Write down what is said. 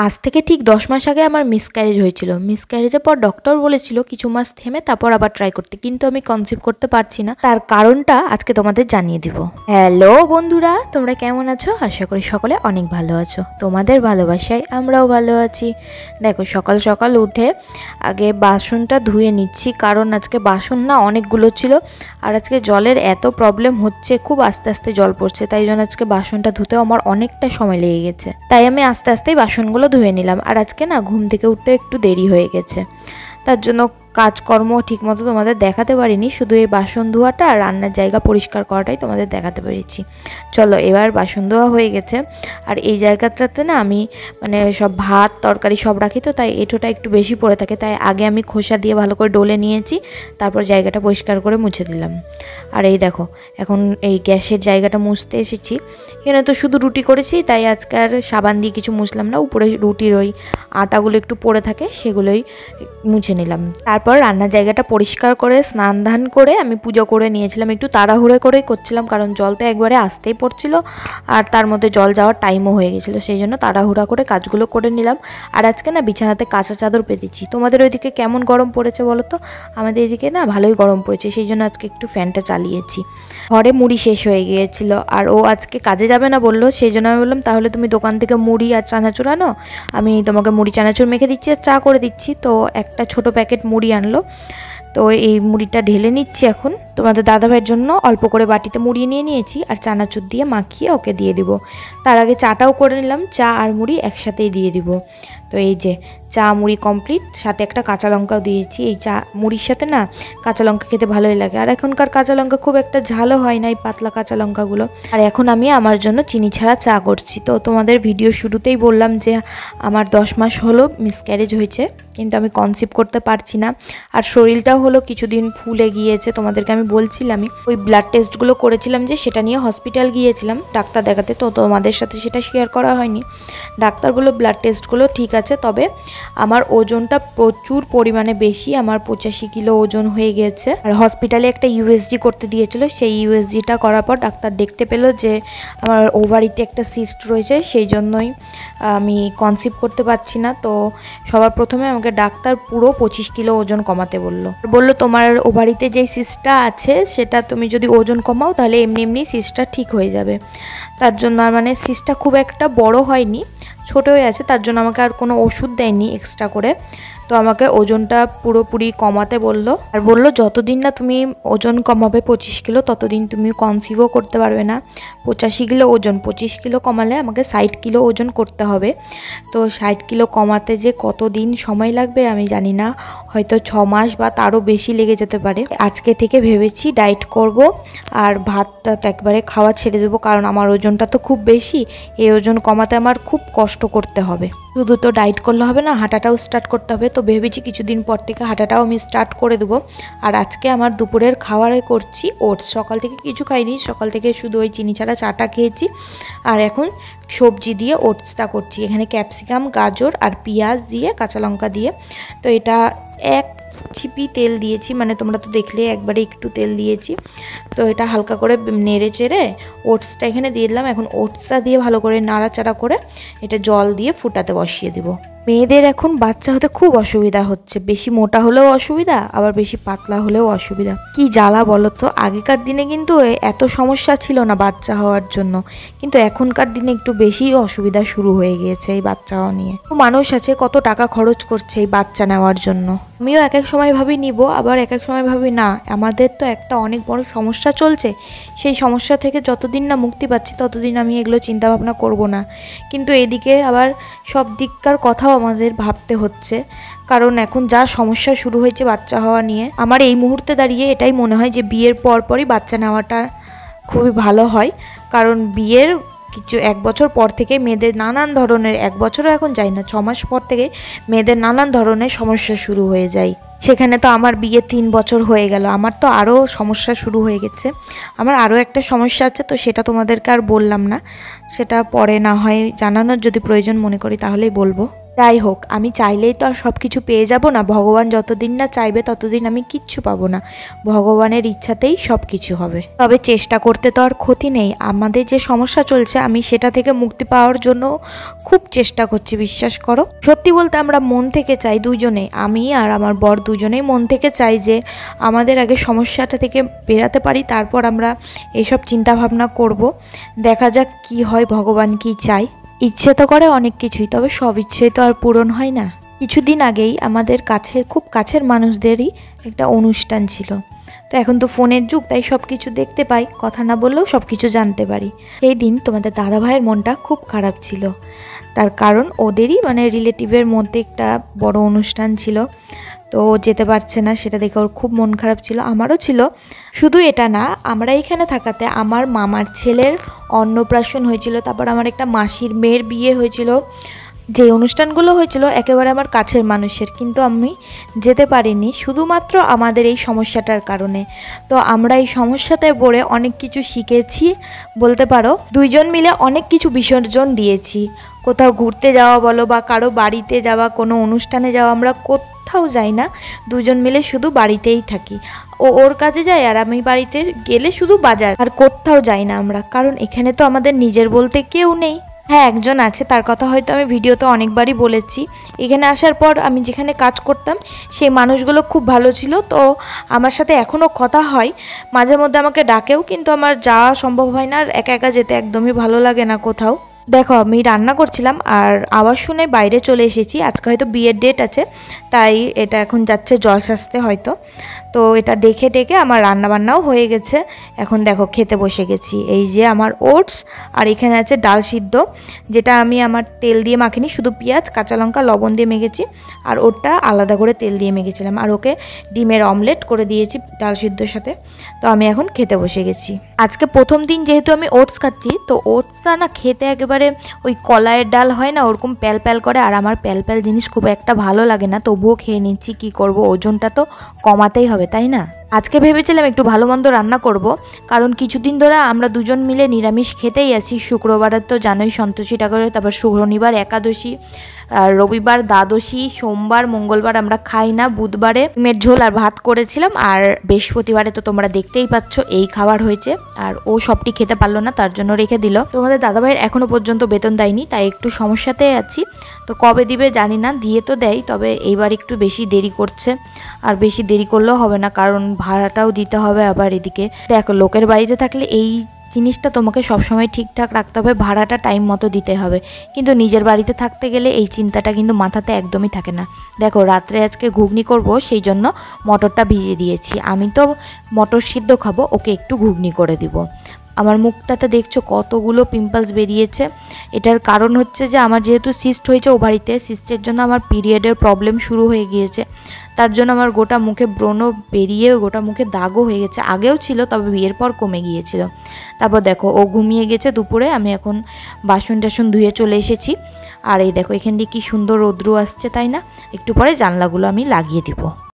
আজ থেকে ঠিক 10 মাস আগে আমার মিসক্যারেজ হয়েছিল। মিসক্যারেজের পর ডক্টর বলেছিল কিছু মাস থেমে তারপর আবার ট্রাই করতে, কিন্তু আমি কনসিভ করতে পারছি না। তার কারণটা আজকে তোমাদের জানিয়ে দিব। হ্যালো বন্ধুরা, তোমরা কেমন আছো? আশা করি সকলে অনেক ভালো আছো। তোমাদের ভালোবাসায় আমরাও ভালো আছি। দেখো, সকাল সকাল উঠে আগে বাসনটা ধুয়ে নিচ্ছি, কারণ আজকে বাসন না অনেকগুলো ছিল, আর আজকে জলের এত প্রবলেম হচ্ছে, খুব আস্তে আস্তে জল পড়ছে, তাই জন্য আজকে বাসনটা ধুতেও আমার অনেকটা সময় লেগে গেছে। তাই আমি আস্তে আস্তেই বাসনগুলো ধুয়ে নিলাম। আর আজকে না ঘুম থেকে উঠতে একটু দেরি হয়ে গেছে, তার জন্য কাজকর্ম ঠিকমতো তোমাদের দেখাতে পারিনি, শুধু এই বাসন ধোয়াটা আর রান্নার জায়গা পরিষ্কার করাটাই তোমাদের দেখাতে পেরেছি। চলো, এবার বাসন ধোয়া হয়ে গেছে। আর এই জায়গাটাতে না আমি সব ভাত তরকারি সব রাখি, তো তাই এঁঠোটা একটু বেশি পড়ে থাকে, তাই আগে আমি খোসা দিয়ে ভালো করে ডলে নিয়েছি, তারপর জায়গাটা পরিষ্কার করে মুছে দিলাম। আর এই দেখো, এখন এই গ্যাসের জায়গাটা মুছতে এসেছি। এখানে তো শুধু রুটি করেছি, তাই আজকে আর সাবান দিয়ে কিছু মুছলাম না, উপরে রুটির ওই আটাগুলো একটু পড়ে থাকে সেগুলোই মুছে নিলাম। তারপর রান্নার জায়গাটা পরিষ্কার করে স্নান ধান করে আমি পুজো করে নিয়েছিলাম। একটু তাড়াহুড়ো করেই করছিলাম, কারণ জল তো একবারে আসতেই পড়ছিল, আর তার মধ্যে জল যাওয়ার টাইমও হয়ে গেছিলো, সেই জন্য তাড়াহুড়া করে কাজগুলো করে নিলাম। আর আজকে না বিছানাতে কাঁচা চাদর পেতেছি। তোমাদের ওইদিকে কেমন গরম পড়েছে বলো তো? আমাদের এদিকে না ভালোই গরম পড়েছে, সেই জন্য আজকে একটু ফ্যানটা চালিয়েছি। ঘরে মুড়ি শেষ হয়ে গিয়েছিল, আর ও আজকে কাজে যাবে না বললো, সেই জন্য আমি বললাম তাহলে তুমি দোকান থেকে মুড়ি আর চানাচুর আনো, আমি তোমাকে মুড়ি চানাচুর মেখে দিচ্ছি আর চা করে দিচ্ছি। তো একটা ছোট প্যাকেট মুড়ি আনলো, তো এই মুড়িটা ঢেলে নিচ্ছি এখন। তোমাদের দাদাভাইয়ের জন্য অল্প করে বাটিতে মুড়ি নিয়ে নিয়েছি, আর চানাচুর দিয়ে মাখিয়ে ওকে দিয়ে দিব। তার আগে চাটাও করে নিলাম, চা আর মুড়ি একসাথেই দিয়ে দিব। তো এই যে চা মুড়ি কমপ্লিট, সাথে একটা কাঁচা লঙ্কাও দিয়েছি। এই চা মুড়ির সাথে না কাঁচা লঙ্কা খেতে ভালোই লাগে, আর এখনকার কাঁচা লঙ্কা খুব একটা ঝালও হয় না, এই পাতলা কাঁচা লঙ্কাগুলো। আর এখন আমি আমার জন্য চিনি ছাড়া চা করছি। তো তোমাদের ভিডিও শুরুতেই বললাম যে আমার 10 মাস হলো মিসক্যারেজ হয়েছে, কিন্তু আমি কনসিভ করতে পারছি না। আর শরীরটাও হলো কিছুদিন ফুলে গিয়েছে, তোমাদেরকে আমি বলছিলামই। ওই ব্লাড টেস্টগুলো করেছিলাম যে, সেটা নিয়ে হসপিটাল গিয়েছিলাম ডাক্তার দেখাতে, তো তোমাদের সাথে সেটা শেয়ার করা হয়নি। ডাক্তারগুলো ব্লাড টেস্টগুলো ঠিক আছে, তবে আমার ওজনটা প্রচুর পরিমাণে বেশি, আমার 85 কিলো ওজন হয়ে গেছে। আর হসপিটালে একটা ইউএসজি করতে দিয়েছিল, সেই ইউএসজিটা করার পর ডাক্তার দেখতে পেলো যে আমার ওভারিতে একটা সিস্ট রয়েছে, সেই জন্যই আমি কনসিভ করতে পারছি না। তো সবার প্রথমে আমাকে ডাক্তার পুরো 25 কিলো ওজন কমাতে বললো তোমার ওভারিতে যে সিস্টটা আছে সেটা তুমি যদি ওজন কমাও তাহলে এমনি এমনি সিস্টটা ঠিক হয়ে যাবে। তার জন্য সিস্টটা খুব একটা বড় হয়নি, ছোট হয়ে আছে, তার জন্য আমাকে আর কোনো ওষুধ দেয়নি এক্সট্রা করে। তো আমাকে ওজনটা পুরোপুরি কমাতে বললো, আর বললো যতদিন না তুমি ওজন কমাবে 25 কিলো ততদিন তুমি কনসিভও করতে পারবে না। 85 কিলো ওজন, 25 কিলো কমালে আমাকে 60 কিলো ওজন করতে হবে। তো 60 কিলো কমাতে যে কতদিন সময় লাগবে আমি জানি না, হয়তো 6 মাস বা তারও বেশি লেগে যেতে পারে। আজকে থেকে ভেবেছি ডায়েট করব, আর ভাতটা একবারে খাওয়া ছেড়ে দেবো, কারণ আমার ওজনটা তো খুব বেশি, এই ওজন কমাতে আমার খুব কষ্ট করতে হবে। শুধু তো ডায়েট করলে হবে না, হাঁটাটাও স্টার্ট করতে হবে। তো ভেবেছি কিছুদিন পর থেকে হাঁটাটাও আমি স্টার্ট করে দেবো। আর আজকে আমার দুপুরের খাবারে করছি ওটস। সকাল থেকে কিছু খাইনি, সকাল থেকে শুধু ওই চিনি ছাড়া চাটা খেয়েছি, আর এখন সবজি দিয়ে ওটসটা করছি। এখানে ক্যাপসিকাম, গাজর আর পেঁয়াজ দিয়ে, কাঁচা লঙ্কা দিয়ে। তো এটা এক ছিপি তেল দিয়েছি, তোমরা তো দেখলে একবারে একটু তেল দিয়েছি। তো এটা হালকা করে নেড়ে চেড়ে ওটসটা এখানে দিয়ে দিলাম। এখন ওটসটা দিয়ে ভালো করে নাড়াচাড়া করে এটা জল দিয়ে ফুটাতে বসিয়ে দিব। মেয়েদের এখন বাচ্চা হতে খুব অসুবিধা হচ্ছে, বেশি মোটা হলেও অসুবিধা, আবার বেশি পাতলা হলেও অসুবিধা। কি জ্বালা বলো তো? আগেকার দিনে কিন্তু এত সমস্যা ছিল না বাচ্চা হওয়ার জন্য, কিন্তু এখনকার দিনে একটু বেশি অসুবিধা শুরু হয়ে গিয়েছে এই বাচ্চা হওয়া নিয়ে। মানুষ আছে কত টাকা খরচ করছে এই বাচ্চা নেওয়ার জন্য। আমিও এক এক সময় ভাবি নিব, আবার এক এক সময় ভাবি না, আমাদের তো একটা অনেক বড় সমস্যা চলছে, সেই সমস্যা থেকে যতদিন না মুক্তি পাচ্ছি ততদিন আমি এগুলো চিন্তা ভাবনা করব না। কিন্তু এদিকে আবার সব দিককার কথাও আমাদের ভাবতে হচ্ছে, কারণ এখন যা সমস্যা শুরু হয়েছে বাচ্চা হওয়া নিয়ে, আমার এই মুহূর্তে দাঁড়িয়ে এটাই মনে হয় যে বিয়ের পরপরই বাচ্চা নেওয়াটা খুবই ভালো হয়। কারণ বিয়ের কিছু 1 বছর পর থেকে মেয়েদের নানান ধরনের, 1 বছরও এখন যায় না, 6 মাস পর থেকে মেয়েদের নানান ধরনের সমস্যা শুরু হয়ে যায়। সেখানে তো আমার বিয়ে 3 বছর হয়ে গেল, আমার তো আরও সমস্যা শুরু হয়ে গেছে। আমার আরও একটা সমস্যা আছে, তো সেটা তোমাদেরকে আর বললাম না, সেটা পরে না হয় জানানোর যদি প্রয়োজন মনে করি তাহলেই বলবো। যাই হোক, আমি চাইলেই তো আর সব কিছু পেয়ে যাব না। ভগবান যতদিন না চাইবে ততদিন আমি কিচ্ছু পাবো না। ভগবানের ইচ্ছাতেই সব কিছু হবে। তবে চেষ্টা করতে তো আর ক্ষতি নেই। আমাদের যে সমস্যা চলছে আমি সেটা থেকে মুক্তি পাওয়ার জন্য খুব চেষ্টা করছি, বিশ্বাস করো। সত্যি বলতে আমরা মন থেকে চাই দুজনেই, আমি আর আমার বর দুজনেই মন থেকে চাই যে আমাদের আগে সমস্যাটা থেকে বেরাতে পারি, তারপর আমরা এসব চিন্তা ভাবনা করব। দেখা যাক কি হয়, ভগবান কি চাই। ইচ্ছে তো করে অনেক কিছুই, তবে সব ইচ্ছে তো আর পূরণ হয় না। কিছুদিন আগেই আমাদের খুব কাছের মানুষদেরই একটা অনুষ্ঠান ছিল। তো এখন তো ফোনের যুগ, তাই সব কিছু দেখতে পাই, কথা না বললেও সব কিছু জানতে পারি। সেই দিন তোমাদের দাদা ভাইয়ের মনটা খুব খারাপ ছিল। তার কারণ ওদেরই রিলেটিভের মধ্যে একটা বড় অনুষ্ঠান ছিল, তো যেতে পারছে না, সেটা দেখে ওর খুব মন খারাপ ছিল, আমারও ছিল। শুধু এটা না, আমরা এখানে থাকাতে আমার মামার ছেলের অন্নপ্রাশন হয়েছিল, তারপর আমার একটা মাসির মেয়ের বিয়ে হয়েছিল। যে অনুষ্ঠানগুলো হয়েছিল একেবারে আমার কাছের মানুষের, কিন্তু আমি যেতে পারিনি শুধুমাত্র আমাদের এই সমস্যাটার কারণে। তো আমরা এই সমস্যাতে পড়ে অনেক কিছু শিখেছি বলতে পারো। দুইজন মিলে অনেক কিছু বিসর্জন দিয়েছি। কোথাও ঘুরতে যাওয়া বলো বা কারো বাড়িতে যাওয়া, কোনো অনুষ্ঠানে যাওয়া, আমরা কোথাও যাই না, দুজন মিলে শুধু বাড়িতেই থাকি। ওর কাজে যায় আর আমি বাড়িতে গেলে শুধু বাজার, আর কোথাও যাই না আমরা, কারণ এখানে তো আমাদের নিজের বলতে কেউ নেই। হ্যাঁ, একজন আছে, তার কথা হয়তো আমি ভিডিওতে অনেকবারই বলেছি। এখানে আসার পর আমি যেখানে কাজ করতাম সেই মানুষগুলো খুব ভালো ছিল, তো আমার সাথে এখনও কথা হয়, মাঝে মধ্যে আমাকে ডাকেও, কিন্তু আমার যাওয়া সম্ভব হয় না, আর একা একা যেতে একদমই ভালো লাগে না কোথাও। দেখো, আমি রান্না করছিলাম আর আওয়াজ শুনে বাইরে চলে এসেছি। আজকে হয়তো বিয়ের ডেট আছে, তাই এটা এখন যাচ্ছে জল সাজতে হয়তো। তো এটা দেখে টেকে আমার রান্নাবান্নাও হয়ে গেছে। এখন দেখো খেতে বসে গেছি। এই যে আমার ওটস, আর এখানে আছে ডাল সিদ্ধ, যেটা আমি আমার তেল দিয়ে মাখিনি, শুধু পেঁয়াজ কাঁচা লঙ্কা লবণ দিয়ে মেখেছি, আর ওটা আলাদা করে তেল দিয়ে মেখেছিলাম, আর ওকে ডিমের অমলেট করে দিয়েছি ডাল সিদ্ধর সাথে। তো আমি এখন খেতে বসে গেছি। আজকে প্রথম দিন যেহেতু আমি ওটস খাচ্ছি, তো ওটসটা না খেতে একেবারে ওই কলাইয়ের ডাল হয় না, ওরকম প্যাল প্যাল করে, আর আমার প্যাল প্যাল জিনিস খুব একটা ভালো লাগে না, তবুও খেয়ে নিচ্ছি। কি করব, ওজনটা তো কমাতেই হবে, তাই না? আজকে ভেবেছিলাম একটু ভালো মন্দ রান্না করব, কারণ কিছুদিন ধরে আমরা দুজন মিলে নিরামিষ খেতেই আছি। শুক্রবারে তো জানোই সন্তোষী ঠাকুরের, তারপর শনিবার একাদশী, আর রবিবার দ্বাদশী, সোমবার মঙ্গলবার আমরা খাই না, বুধবারে ডিমের ঝোল আর ভাত করেছিলাম, আর বৃহস্পতিবারে তো তোমরা দেখতেই পাচ্ছ এই খাবার হয়েছে। আর ও সবটি খেতে পারলো না, তার জন্য রেখে দিল। তোমাদের দাদাভাইয়ের এখনো পর্যন্ত বেতন দেয়নি, তাই একটু সমস্যাতে আছি। তো কবে দিবে জানি না, দিয়ে তো দেয়, তবে এইবার একটু বেশি দেরি করছে। আর বেশি দেরি করলেও হবে না, কারণ ভাড়াটাও দিতে হবে। আবার এদিকে দেখো, লোকের বাড়িতে থাকলে এই জিনিসটা তোমাকে সবসময় ঠিকঠাক রাখতে হবে, ভাড়াটা টাইম মতো দিতে হবে, কিন্তু নিজের বাড়িতে থাকতে গেলে এই চিন্তাটা কিন্তু মাথাতে একদমই থাকে না। দেখো, রাত্রে আজকে ঘুগনি করব, সেই জন্য মটরটা ভিজিয়ে দিয়েছি। আমি তো মটর সিদ্ধ খাবো, ওকে একটু ঘুগনি করে দিব। আমার মুখটাতে দেখছো কতগুলো পিম্পলস বেরিয়েছে। এটার কারণ হচ্ছে যে আমার যেহেতু সিস্ট হয়েছে ওভারিতে, সিস্টের জন্য আমার পিরিয়ডের প্রবলেম শুরু হয়ে গিয়েছে, তার জন্য আমার গোটা মুখে ব্রণ বেরিয়ে গোটা মুখে দাগও হয়ে গেছে। আগেও ছিল, তবে বিয়ের পর কমে গিয়েছিল। তারপর দেখো, ও ঘুমিয়ে গেছে দুপুরে, আমি এখন বাসন টাসন ধুয়ে চলে এসেছি। আর এই দেখো, এখান দিয়ে কি সুন্দর রৌদ্র আসছে, তাই না? একটু পরে জানলাগুলো আমি লাগিয়ে দিব।